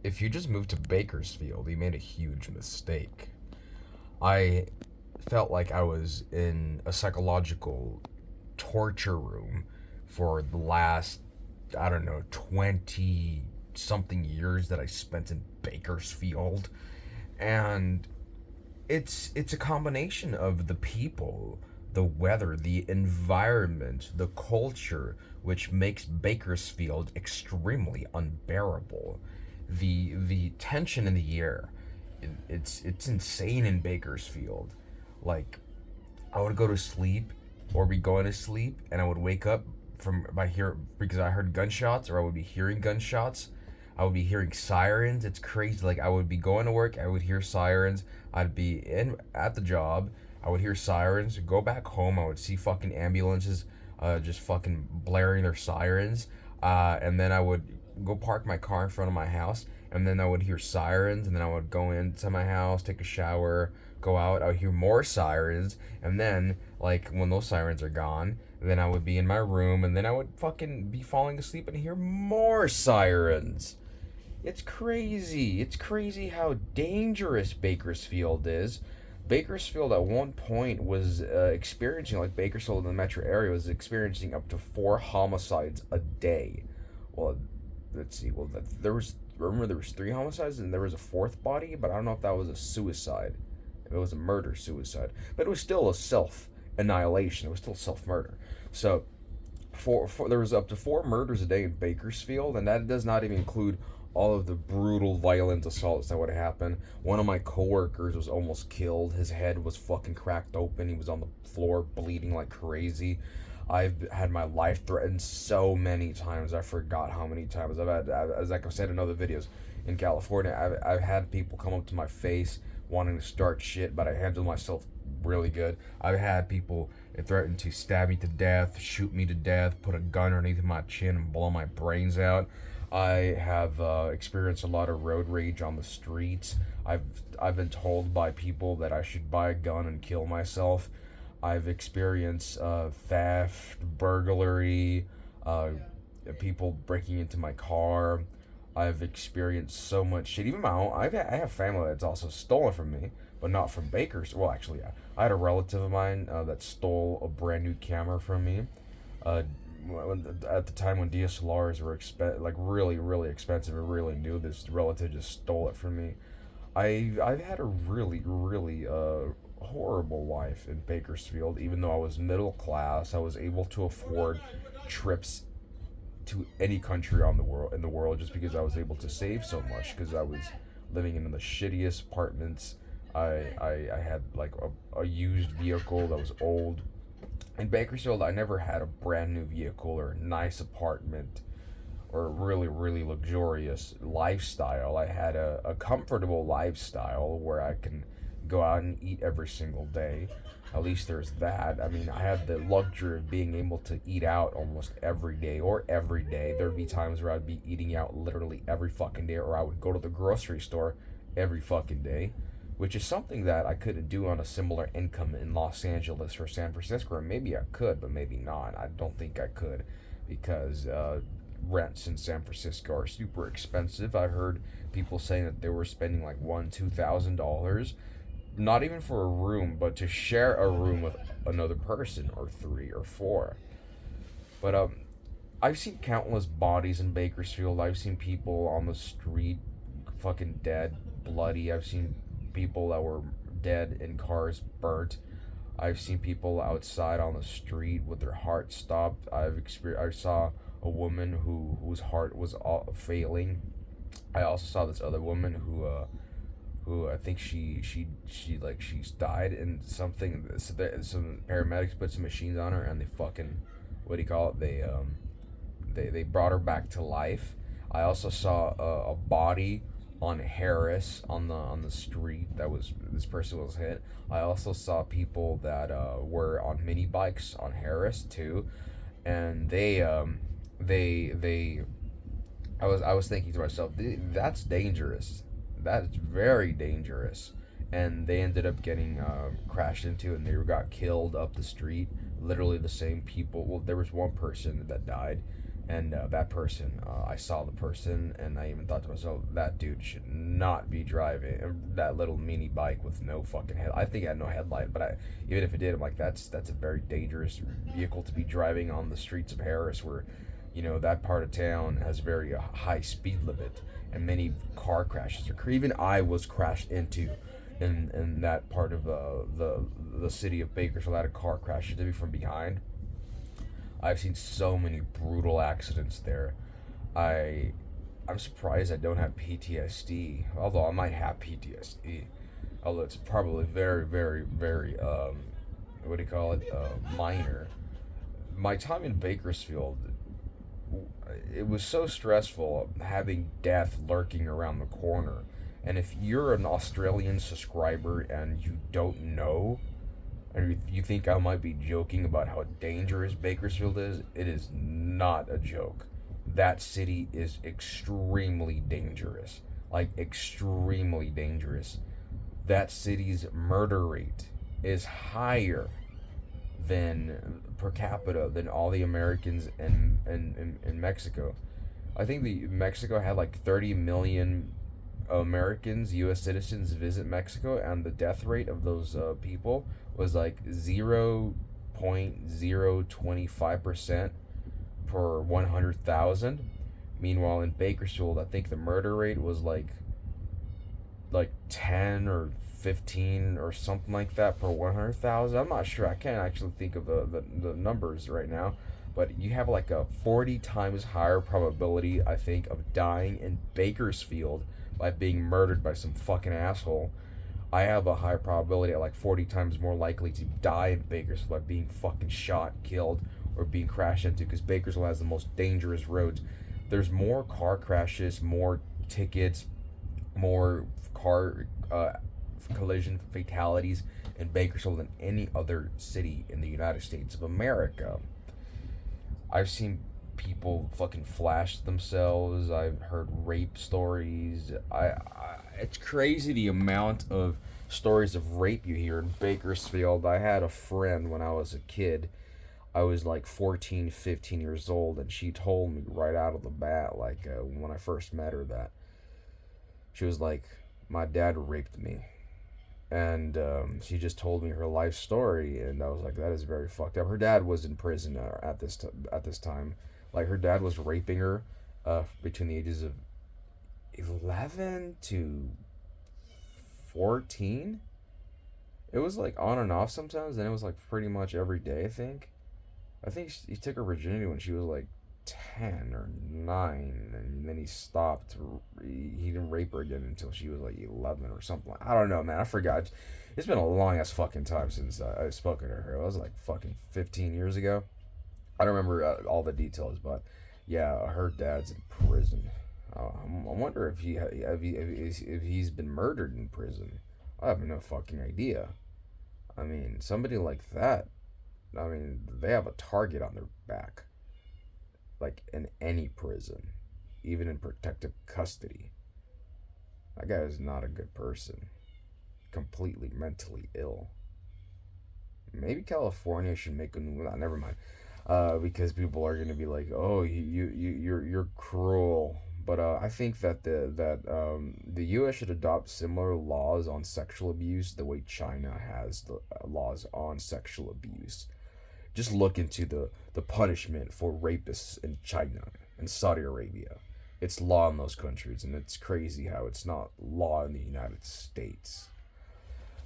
if you just moved to Bakersfield, you made a huge mistake. I felt like I was in a psychological torture room for the last, I don't know, 20 something years that I spent in Bakersfield. And it's a combination of the people, the weather, the environment, the culture, which makes Bakersfield extremely unbearable. The tension in the air, it's insane in Bakersfield. Like, I would go to sleep or be going to sleep, and I would wake up from by hear because I heard gunshots, or I would be hearing gunshots. I would be hearing sirens. It's crazy. Like, I would be going to work, I would hear sirens. I'd be in at the job. I would hear sirens. Go back home. I would see fucking ambulances, just fucking blaring their sirens. And then I would go park my car in front of my house, and then I would hear sirens, and then I would go into my house, take a shower, go out. I would hear more sirens, and then, like, when those sirens are gone, then I would be in my room, and then I would fucking be falling asleep and hear more sirens. It's crazy. It's crazy how dangerous Bakersfield is. Bakersfield at one point was experiencing, like Bakersfield in the metro area was experiencing up to 4 homicides a day. Well, let's see. Well, there was, remember, there was 3 homicides and there was a fourth body, but I don't know if that was a suicide. If it was a murder suicide, but it was still a self annihilation. It was still self murder. So, there was up to 4 murders a day in Bakersfield, and that does not even include all of the brutal, violent assaults that would happen. One of my coworkers was almost killed. His head was fucking cracked open. He was on the floor bleeding like crazy. I've had my life threatened so many times. I forgot how many times. As like I've said in other videos, in California, I've had people come up to my face wanting to start shit, but I handle myself really good. I've had people threaten to stab me to death, shoot me to death, put a gun underneath my chin and blow my brains out. I have experienced a lot of road rage on the streets. I've been told by people that I should buy a gun and kill myself. I've experienced theft, burglary, people breaking into my car. I've experienced so much shit. Even my own. I have family that's also stolen from me, but not from Bakers. Well, actually, yeah. I had a relative of mine that stole a brand new camera from me. Uh, at the time when DSLRs were like really, really expensive and really new, this relative just stole it from me. I've had a really, really horrible life in Bakersfield. Even though I was middle class, I was able to afford trips to any country on the world in the world just because I was able to save so much, because I was living in the shittiest apartments. I had like a used vehicle that was old. In Bakersfield, I never had a brand new vehicle or a nice apartment or a really, really luxurious lifestyle. I had a comfortable lifestyle where I can go out and eat every single day. At least there's that. I mean, I had the luxury of being able to eat out almost every day or every day. There'd be times where I'd be eating out literally every fucking day, or I would go to the grocery store every fucking day, which is something that I couldn't do on a similar income in Los Angeles or San Francisco. Or maybe I could, but maybe not. I don't think I could, because rents in San Francisco are super expensive. I heard people saying that they were spending like $1,000-$2,000, not even for a room, but to share a room with another person, or 3 or 4. But I've seen countless bodies in Bakersfield. I've seen people on the street, fucking dead, bloody. I've seen people that were dead in cars, burnt. I've seen people outside on the street with their heart stopped. I saw a woman whose heart was failing. I also saw this other woman who I think she's died in something. So some paramedics put some machines on her, and they fucking, what do you call it? They brought her back to life. I also saw a body on Harris on the street. This person was hit. I also saw people that were on mini bikes on Harris too, and I was thinking to myself, that's dangerous. That's very dangerous. And they ended up getting crashed into, and they got killed up the street. Literally the same people. Well, there was one person that died, And that person, I saw the person, and I even thought to myself, that dude should not be driving that little mini bike with no fucking head. I think it had no headlight, but even if it did, I'm like, that's a very dangerous vehicle to be driving on the streets of Harris, where, that part of town has very high speed limit, and many car crashes occur. Even I was crashed into in that part of the city of Bakersfield. I had a car crash into me from behind. I've seen so many brutal accidents there. I I'm surprised I don't have PTSD, although I might have PTSD. Although it's probably very, very, very what do you call it? Minor. My time in Bakersfield, it was so stressful having death lurking around the corner. And if you're an Australian subscriber and you don't know, and you think I might be joking about how dangerous Bakersfield is, it is not a joke. That city is extremely dangerous. Like, extremely dangerous. That city's murder rate is higher than per capita than all the Americans in Mexico. I think the Mexico had like 30 million Americans, U.S. citizens visit Mexico, and the death rate of those people was like 0.025% per 100,000. Meanwhile, in Bakersfield, I think the murder rate was like 10 or 15 or something like that per 100,000. I'm not sure. I can't actually think of the numbers right now. But you have like a 40 times higher probability, I think, of dying in Bakersfield by being murdered by some fucking asshole. I have a higher probability, like 40 times more likely to die in Bakersfield by being fucking shot, killed, or being crashed into, because Bakersfield has the most dangerous roads. There's more car crashes, more tickets, more car collision fatalities in Bakersfield than any other city in the United States of America. I've seen people fucking flash themselves. I've heard rape stories. It's crazy the amount of stories of rape you hear in Bakersfield. I had a friend when I was a kid. I was like 14, 15 years old, and she told me right out of the bat, like when I first met her, that she was like, my dad raped me. And she just told me her life story, and I was like, that is very fucked up. Her dad was in prison at this time. Like, her dad was raping her between the ages of 11 to 14. It was like on and off sometimes, and it was like pretty much every day, I think. He took her virginity when she was like 10 or 9, and then he stopped. He didn't rape her again until she was like 11 or something. I don't know, man. I forgot. It's been a long ass fucking time since I've spoken to her. It was like fucking 15 years ago. I don't remember all the details, but yeah, her dad's in prison. I wonder if he's been murdered in prison. I have no fucking idea. I mean, somebody like that, I mean, they have a target on their back, like in any prison, even in protective custody. That guy is not a good person. Completely mentally ill. Maybe California should make a new. Never mind. Because people are gonna be like, "Oh, you're cruel." But I think that the U.S. should adopt similar laws on sexual abuse the way China has the laws on sexual abuse. Just look into the punishment for rapists in China and Saudi Arabia. It's law in those countries, and it's crazy how it's not law in the United States.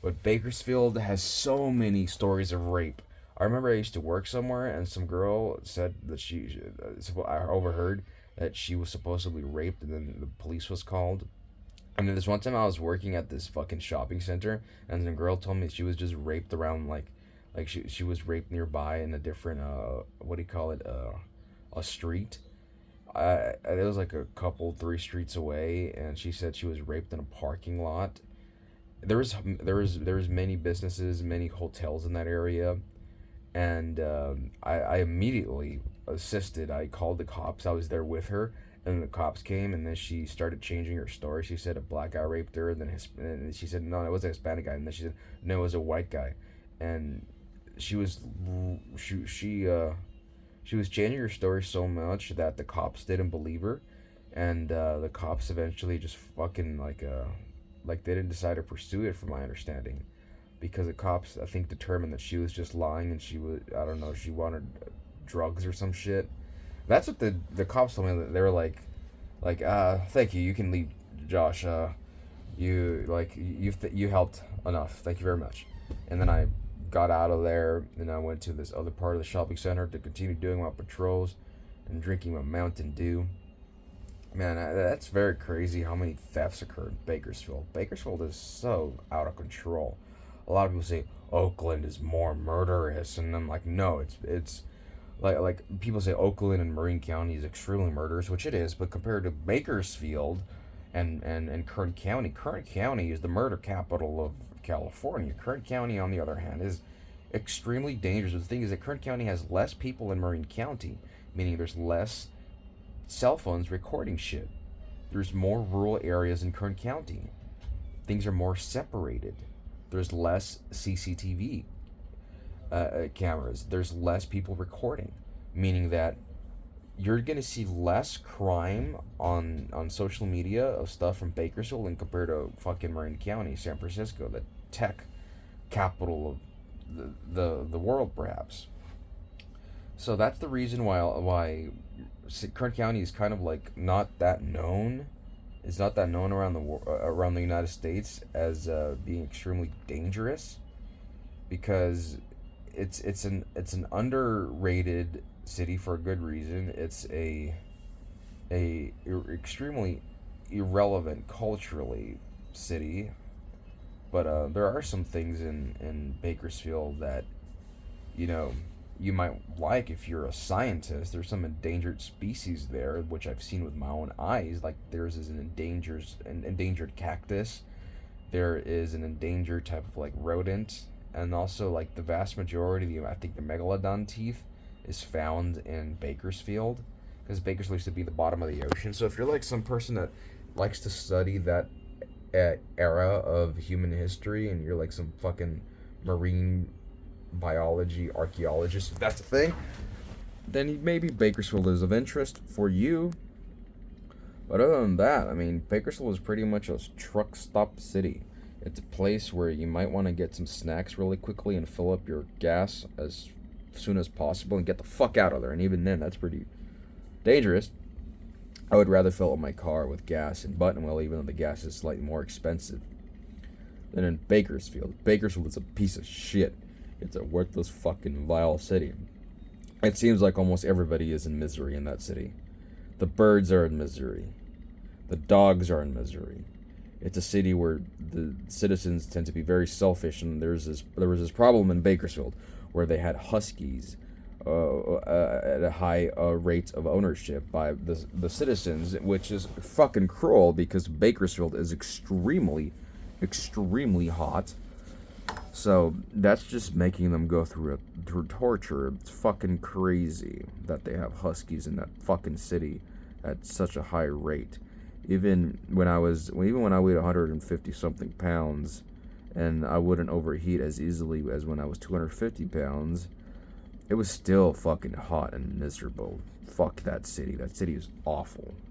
But Bakersfield has so many stories of rape. I remember I used to work somewhere, and some girl said that I overheard that she was supposedly raped, and then the police was called. And then this one time I was working at this fucking shopping center, and the girl told me she was just raped around like she was raped nearby in a different what do you call it, a street. It was like a couple 3 streets away, and she said she was raped in a parking lot. There was many businesses, many hotels in that area, and I immediately assisted. I called the cops. I was there with her, and the cops came, and then she started changing her story. She said a black guy raped her, and she said no, it was a Hispanic guy, and then she said no, it was a white guy, and she was she She was changing her story so much that the cops didn't believe her, and the cops eventually just fucking like they didn't decide to pursue it, from my understanding, because the cops, I think, determined that she was just lying, and she was, I don't know, she wanted drugs or some shit. That's what the cops told me. That they were thank you, you can leave, Josh. You helped enough. Thank you very much. And then I got out of there, and I went to this other part of the shopping center to continue doing my patrols and drinking my Mountain Dew. Man, that's very crazy how many thefts occur in Bakersfield. Bakersfield is so out of control. A lot of people say Oakland is more murderous, and I'm like, no, it's like people say Oakland and Marin County is extremely murderous, which it is, but compared to Bakersfield and Kern County is the murder capital of California. Kern County, on the other hand, is extremely dangerous. The thing is that Kern County has less people than Marin County, meaning there's less cell phones recording shit. There's more rural areas in Kern County. Things are more separated. There's less CCTV cameras. There's less people recording, meaning that you're gonna see less crime on social media of stuff from Bakersfield than compared to fucking Marin County, San Francisco, the tech capital of the world, perhaps. So that's the reason why Kern County is kind of like not that known. It's not that known around the United States as being extremely dangerous, because it's an underrated city for a good reason. It's a extremely irrelevant culturally city, but there are some things in Bakersfield that, you know, you might like if you're a scientist. There's some endangered species there, which I've seen with my own eyes. Like there's an endangered cactus. There is an endangered type of like rodent, and also like the vast majority of I think the megalodon teeth is found in Bakersfield, because Bakersfield used to be the bottom of the ocean. So if you're like some person that likes to study that era of human history, and you're like some fucking marine biology archaeologist, if that's a thing, then maybe Bakersfield is of interest for you. But other than that, I mean, Bakersfield is pretty much a truck stop city. It's a place where you might want to get some snacks really quickly and fill up your gas as soon as possible and get the fuck out of there. And even then, that's pretty dangerous. I would rather fill up my car with gas in Buttonwell, even though the gas is slightly more expensive, than in Bakersfield. Bakersfield is a piece of shit. It's a worthless fucking vile city. It seems like almost everybody is in misery in that city. The birds are in misery. The dogs are in misery. It's a city where the citizens tend to be very selfish, and there was this problem in Bakersfield where they had huskies at a high rate of ownership by the citizens, which is fucking cruel because Bakersfield is extremely hot. So that's just making them go through torture. It's fucking crazy that they have huskies in that fucking city at such a high rate. Even when I weighed 150 something pounds, and I wouldn't overheat as easily as when I was 250 pounds, it was still fucking hot and miserable. Fuck that city. That city is awful.